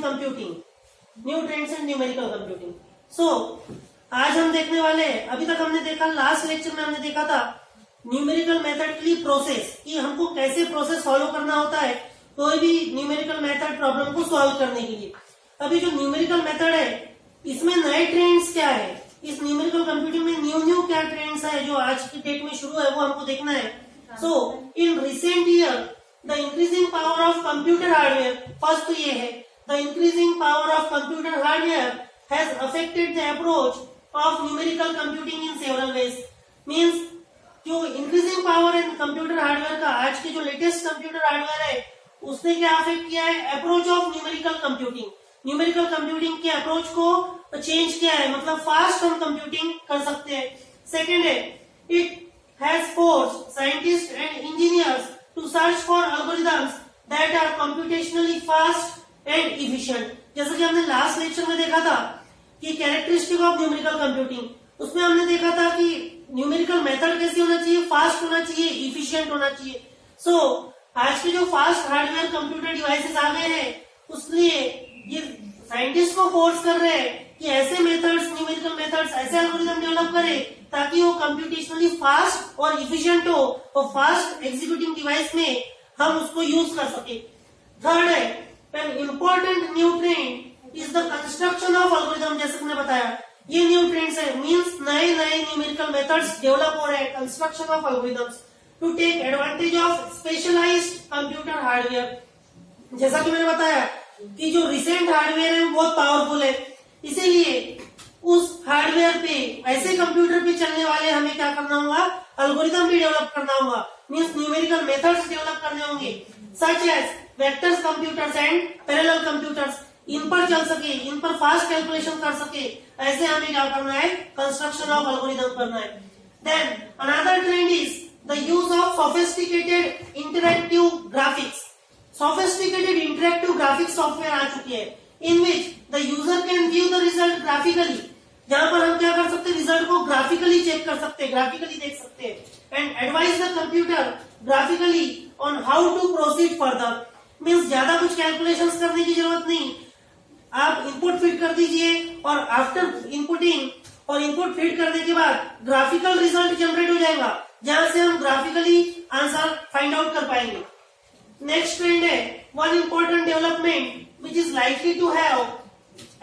In computing, new trends in numerical computing. So आज हम देखने वाले, अभी तक हमने देखा, लास्ट लेक्चर में हमने देखा था न्यूमेरिकल मेथड के लिए प्रोसेस, कि हमको कैसे प्रोसेस फॉलो करना होता है कोई भी न्यूमेरिकल मेथड प्रॉब्लम को सॉल्व करने के लिए। अभी जो न्यूमेरिकल मेथड है इसमें नए ट्रेंड्स क्या है, इस न्यूमेरिकल कंप्यूटिंग में न्यू क्या ट्रेंड्स है जो आज की डेट में शुरू है वो हमको देखना है। So in recent year the increasing power of computer hardware, first तो ये है, the increasing power of computer hardware has affected the approach of numerical computing in several ways. Means जो increasing power in computer hardware का, आज के जो latest computer hardware है उसने क्या अफेक्ट किया है, approach of numerical computing, numerical computing के अप्रोच को चेंज किया है, मतलब फास्ट हम कंप्यूटिंग कर सकते हैं। सेकेंड है, it has forced scientist and engineers to search for algorithms that are computationally fast and efficient. जैसा कि हमने लास्ट लेक्चर में देखा था कि कैरेक्टरिस्टिक ऑफ न्यूमेरिकल कंप्यूटिंग, उसमें हमने देखा था कि न्यूमेरिकल मेथड कैसी होना चाहिए, फास्ट होना चाहिए, इफिशिएंट होना चाहिए। सो आज के जो फास्ट हार्डवेयर कंप्यूटर डिवाइसेस आ गए हैं उसलिए ये साइंटिस्ट को फोर्स कर रहे हैं कि ऐसे मेथड्स, न्यूमेरिकल मेथड्स, ऐसे एल्गोरिथम डेवलप करें ताकि वो कंप्यूटेशनली फास्ट और इफिशिएंट हो और फास्ट एग्जीक्यूटिंग डिवाइस में हम उसको यूज कर सके। थर्ड है, an important new trend is the construction of algorithm. जैसे मैंने बताया ये न्यू ट्रेंड्स है, मीन्स नए नए न्यूमेरिकल मेथड्स डेवलप हो रहे हैं, construction of algorithms to take advantage of specialised computer hardware. जैसा कि मैंने बताया कि जो रिसेंट हार्डवेयर है वो बहुत पावरफुल है, इसीलिए उस हार्डवेयर पे, ऐसे कंप्यूटर पे चलने वाले हमें क्या करना होगा, एल्गोरिथम भी डेवलप करना होगा, मीन्स न्यूमेरिकल मेथड्स डेवलप करने होंगे, such as vectors computers and parallel computers. इन पर चल सके, इन पर फास्ट कैलकुलेशन कर सके, ऐसे हमें क्या करना है, कंस्ट्रक्शन ऑफ एल्गोरिथम करना है। Then another trend is the use of sophisticated interactive graphics. Sophisticated interactive graphics software आ चुकी है in which the user can view the result graphically, जहां पर हम क्या कर सकते हैं, रिजल्ट को ग्राफिकली चेक कर सकते हैं, ग्राफिकली देख सकते हैं, and advise the computer graphically on how to proceed further. Means ज्यादा कुछ कैलकुलेशंस करने की जरूरत नहीं, आप इनपुट फीड कर दीजिए और आफ्टर इनपुटिंग और इनपुट फीड करने के बाद ग्राफिकल रिजल्ट जनरेट हो जाएगा, जहां से हम ग्राफिकली आंसर फाइंड आउट कर पाएंगे। नेक्स्ट ट्रेंड है, one important development which is likely to have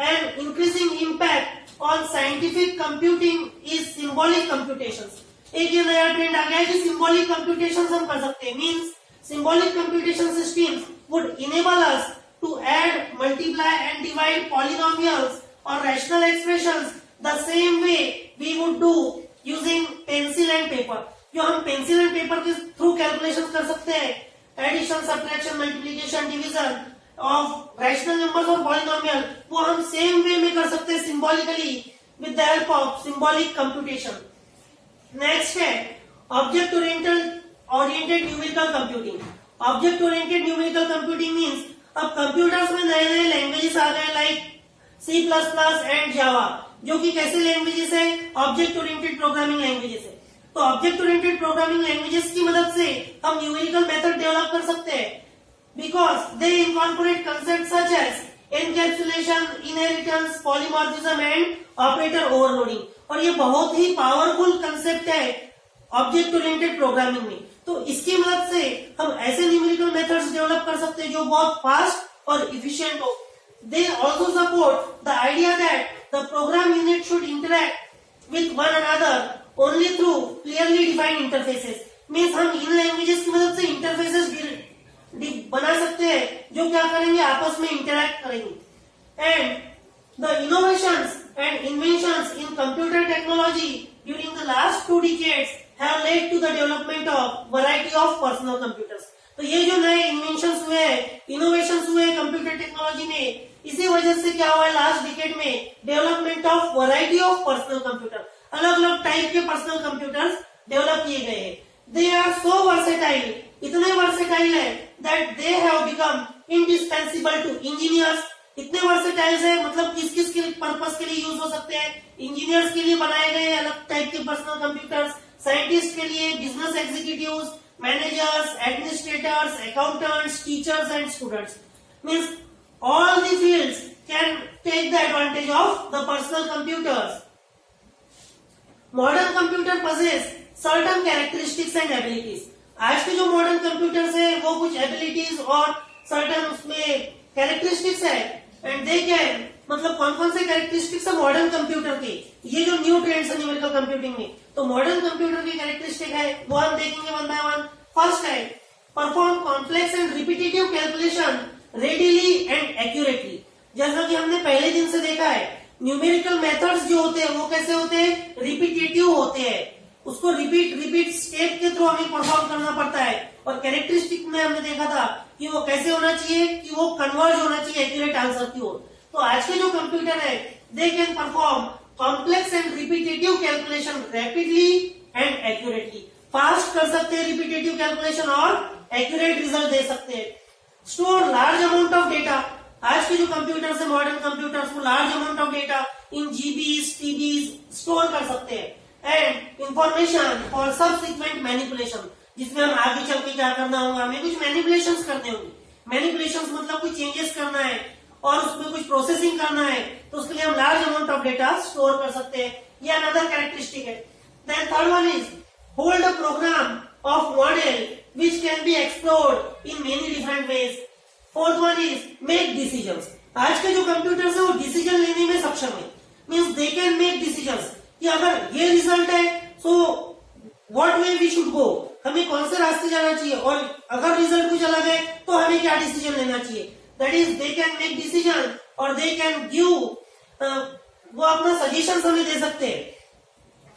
an increasing impact on scientific computing is symbolic computations। एक ये नया ट्रेंड आ गया है कि symbolic computations हम कर सकते हैं, means symbolic computation systems would enable us to add, multiply and divide polynomials or rational expressions the same way we would do using pencil and paper। जो हम pencil and paper के through calculation कर सकते हैं, addition, subtraction, multiplication, division of rational numbers और polynomial, वो हम same way में कर सकते हैं symbolically with the help of symbolic computation. Next है object oriented numerical computing. Object oriented numerical computing means अब कंप्यूटर्स में नए नए लैंग्वेजेस आ गए लाइक C++ एंड जावा, जो कि कैसे लैंग्वेजेस है, ऑब्जेक्ट ओरिएंटेड प्रोग्रामिंग लैंग्वेजेस है। तो ऑब्जेक्ट ओरिएंटेड प्रोग्रामिंग लैंग्वेजेस की मदद से हम न्यूमेरिकल मेथड डेवलप कर सकते हैं, because they incorporate concepts such as encapsulation, inheritance, polymorphism and operator overloading। और ये बहुत ही पावरफुल कंसेप्ट है ऑब्जेक्ट ओरिएंटेड प्रोग्रामिंग में। तो इसकी मदद से हम ऐसे न्यूमेरिकल मेथड्स डेवलप कर सकते हैं जो बहुत फास्ट और इफिशिएंट हो। They also support the idea that the program unit should interact with one another only through clearly defined interfaces। Means हम इन लैंग्वेजेस की मदद से इंटरफेसेस बना सकते हैं जो क्या करेंगे, आपस में इंटरैक्ट करेंगे। And the innovations and inventions in computer technology during the last 2 decades have led to the development of variety of personal computers। तो ये जो नए इन्वेंशंस हुए हैं, इनोवेशंस हुए हैं कंप्यूटर टेक्नोलॉजी में, इसी वजह से क्या हुआ है, लास्ट डिकेड में development of variety of personal computer, अलग अलग टाइप के पर्सनल कंप्यूटर्स डेवलप किए गए हैं। दे आर सो वर्सेटाइल, इतने वर्सेटाइल है that they have become indispensable to engineers. इतने वर्सेटाइल है मतलब किस किस के पर्पस के लिए यूज हो सकते हैं, इंजीनियर्स के लिए बनाए गए अलग टाइप के पर्सनल कंप्यूटर्स, साइंटिस्ट के लिए, business executives, managers, administrators, accountants, teachers and students। Means all the fields of the personal computers. Modern computer possess certain characteristics and abilities. आज के जो मॉडर्न कंप्यूटर्स है वो कुछ एबिलिटीज और सर्टन उसमें कैरेक्टरिस्टिक्स है एंड दे कैन, मतलब कौन कौन से कैरेक्टरिस्टिक्स है मॉडर्न कंप्यूटर के, ये जो न्यू ट्रेंड्स है न्यूमेरिकल कंप्यूटिंग में, तो मॉडर्न कंप्यूटर की कैरेक्टरिस्टिक है वो हम देखेंगे वन बाय वन. फर्स्ट है perform complex and repetitive calculation readily and accurately. जैसा कि हमने पहले दिन से देखा है न्यूमेरिकल मेथड्स जो होते हैं वो कैसे होते हैं, रिपीटेटिव होते हैं, उसको रिपीट स्टेप के थ्रू हमें परफॉर्म करना पड़ता है. और कैरेक्टरिस्टिक में हमने देखा था कि वो कैसे होना चाहिए कि वो कन्वर्ज होना चाहिए एक्यूरेट आंसर की ओर. तो आज के जो कंप्यूटर है they can perform complex and repetitive calculation rapidly and accurately. Fast कर सकते हैं रिपीटेटिव कैलकुलेशन और एक्यूरेट रिजल्ट दे सकते हैं. Store large amount of data. आज के जो कंप्यूटर्स है मॉडर्न कंप्यूटर्स वो large amount of data in GBs TBs store कर सकते हैं. And information for subsequent manipulation, जिसमें हम आगे चल के क्या करना होगा, हमें कुछ मैनिपुलेशंस करने होंगे. मैनिपुलेशंस मतलब कुछ चेंजेस करना है और उसमें कुछ प्रोसेसिंग करना है, तो उसके लिए हम large amount of data store कर सकते हैं. ये अनदर कैरेक्टरिस्टिक है. Then third one is hold a program of model which can be explored in many different ways. Fourth one is make decisions. आज के जो कंप्यूटर्स है वो डिसीजन लेने में सक्षम है. Means they can make decisions कि अगर ये रिजल्ट है so what way we should go, हमें कौन से रास्ते जाना चाहिए, और अगर रिजल्ट कुछ अलग है तो हमें क्या डिसीजन लेना चाहिए. That is they can make decision और दे कैन गिव, वो अपना सजेशन हमें दे सकते हैं.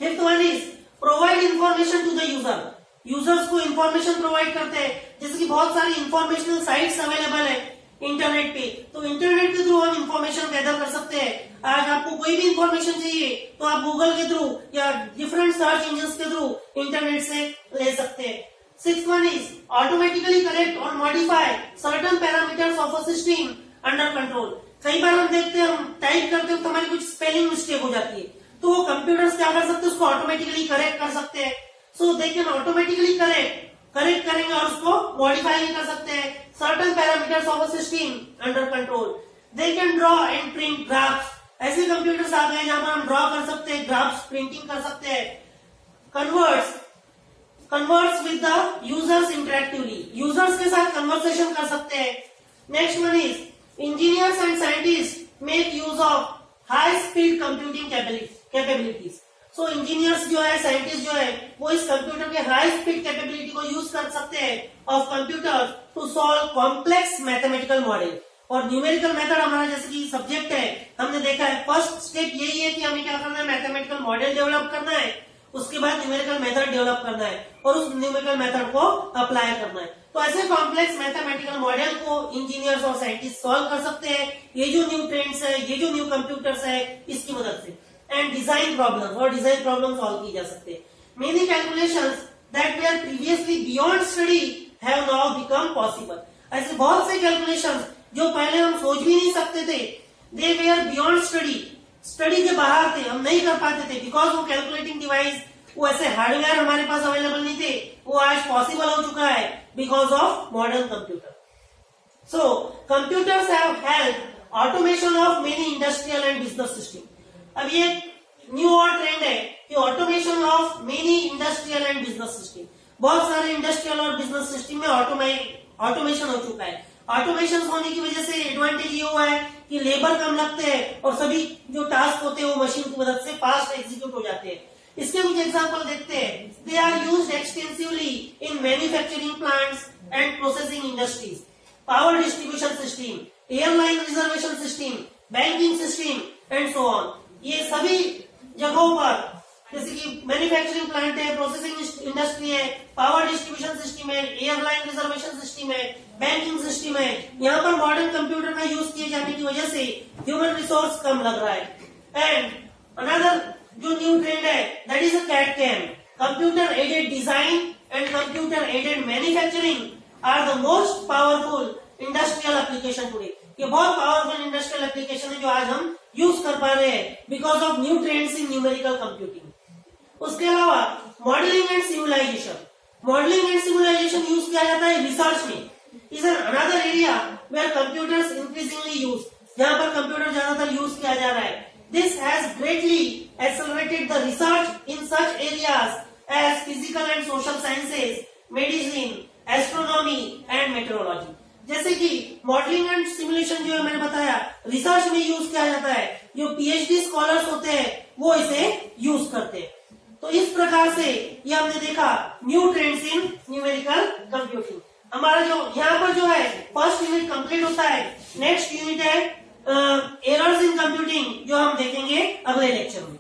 Fifth one is provide information to the user. Users को इंफॉर्मेशन प्रोवाइड करते हैं, जैसे कि बहुत सारी इंफॉर्मेशनल साइट्स अवेलेबल है इंटरनेट पे, तो इंटरनेट के थ्रू हम इंफॉर्मेशन गैदर कर सकते हैं. आज आपको कोई भी इंफॉर्मेशन चाहिए तो आप गूगल के थ्रू या डिफरेंट सर्च इंजन के थ्रू इंटरनेट से ले सकते हैं. Sixth one is automatically correct और modify certain parameters of a system under control. कई बार हम देखते हैं हम टाइप करते वक्त हमारी कुछ स्पेलिंग मिस्टेक हो जाती है, तो वो कंप्यूटर्स क्या कर सकते हैं, उसको ऑटोमेटिकली करेक्ट कर सकते हैं. सो दे कैन ऑटोमेटिकली करेक्ट करेंगे और उसको मॉडिफाई भी कर सकते हैं. Certain parameters of a system under control. They can draw and print graphs. ऐसे कंप्यूटर्स आ गए जहां पर हम ड्रॉ कर सकते हैं, ग्राफ्स प्रिंटिंग कर सकते हैं. Converts with the users interactively. Users के साथ कन्वर्सेशन कर सकते हैं. Next one is engineers and scientist make use of high speed computing capabilities. So engineers जो है, साइंटिस्ट जो है, वो इस कंप्यूटर के हाई स्पीड कैपेबिलिटी को यूज कर सकते हैं of computer to solve complex mathematical model. और न्यूमेरिकल मेथड हमारा जैसे कि सब्जेक्ट है, हमने देखा है फर्स्ट स्टेप यही है कि हमें क्या करना है, मैथमेटिकल मॉडल डेवलप करना है, उसके बाद न्यूमेरिकल मेथड डेवलप करना है और उस न्यूमेरिकल मेथड को अप्लाई करना है. तो ऐसे कॉम्प्लेक्स मैथमेटिकल मॉडल को इंजीनियर्स और साइंटिस्ट सॉल्व कर सकते हैं, ये जो न्यू ट्रेंड्स है, ये जो न्यू कंप्यूटर्स है, इसकी मदद से. एंड डिजाइन प्रॉब्लम सॉल्व की जा सकते हैं. Many calculations that were previously beyond study have now become possible. ऐसे बहुत से कैलकुलेशंस जो पहले हम सोच भी नहीं सकते थे, दे वेयर बियॉन्ड स्टडी के बाहर थे, हम नहीं कर पाते थे, बिकॉज वो कैलकुलेटिंग डिवाइस, वो ऐसे हार्डवेयर हमारे पास अवेलेबल नहीं थे, वो आज पॉसिबल हो चुका है because of modern computer. So computers have help automation of many industrial and business system. अब ये न्यू और ट्रेंड है कि automation of many industrial and business system. बहुत सारे इंडस्ट्रियल और बिजनेस सिस्टम में ऑटोमेशन हो चुका है. ऑटोमेशन होने की वजह से एडवांटेज ये हुआ है कि लेबर कम लगते हैं और सभी जो टास्क होते हैं वो मशीन की मदद से फास्ट एग्जीक्यूट हो जाते हैं. इसके कुछ एग्जांपल देखते हैं. They are used extensively in manufacturing plants and processing industries, power distribution system, airline reservation system, banking system and so on. ये सभी जगहों पर जैसे कि मैन्युफैक्चरिंग प्लांट है, प्रोसेसिंग इंडस्ट्री है, पावर डिस्ट्रीब्यूशन सिस्टम है, एयरलाइन रिजर्वेशन सिस्टम है, बैंकिंग सिस्टम है, यहाँ पर मॉडर्न कंप्यूटर का यूज किए जाने की वजह से ह्यूमन रिसोर्स कम लग रहा है. एंड अनदर जो न्यू ट्रेंड है that is a CAD CAM. Computer aided design and computer aided manufacturing are the most powerful industrial application today. ये बहुत पावरफुल इंडस्ट्रियल एप्लीकेशन है जो आज हम यूज कर पा रहे हैं because of new trends in numerical computing. उसके अलावा मॉडलिंग एंड सिमुलाइजेशन यूज किया जाता है रिसर्च में. Is an another area where computers increasingly use, जहां पर कंप्यूटर ज्यादातर यूज किया जा रहा है. This has greatly accelerated the research in such areas as physical and social sciences, medicine, astronomy and meteorology. जैसे कि मॉडलिंग एंड सिमुलेशन जो है मैंने बताया रिसर्च में यूज किया जाता है, जो पीएचडी स्कॉलर्स होते हैं वो इसे यूज करते हैं। तो इस प्रकार से ये हमने देखा new trends in numerical computing. हमारा जो यहाँ पर जो है फर्स्ट यूनिट कंप्लीट होता है। नेक्स्ट यूनिट है एरर्स इन कंप्यूटिंग, जो हम देखेंगे अगले लेक्चर में।